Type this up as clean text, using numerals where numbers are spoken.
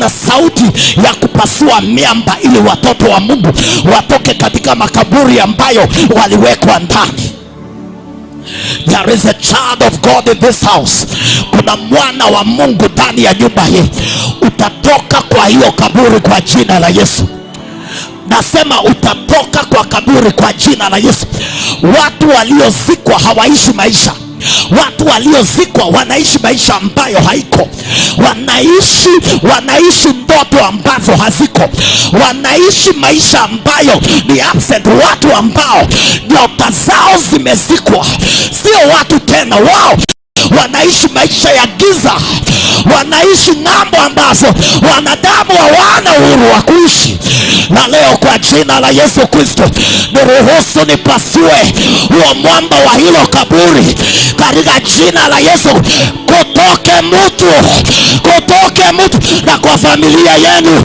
na sauti ya kupasua miamba ili watoto wa Mungu watoke katika makaburi ambayo waliwekwa ndani. There is a child of God in this house. Kuna mwana wa Mungu ndani ya nyumba hii. Utatoka kwa hiyo kaburi kwa jina la Yesu. Nasema utatoka kwa kaburi kwa jina la Yesu. Watu waliozikwa hawaishi maisha. Watu waliozikwa wanaishi maisha ambayo haiko. Wanaishi ndoto ambazo haziko. Wanaishi maisha ambayo ni absent. Watu ambao nyota zao zimezikwa. Sio watu tena. Wao wanaishi maisha ya giza. Wanaishi ng'ambo ambazo wanadamu hawana uhuru wa kuishi. Na leo kwa jina la Yesu Kristo, niruhusu nipasue huo mwamba wa hilo kaburi katika jina la Yesu. Kutoke mtu na kwa familia yenu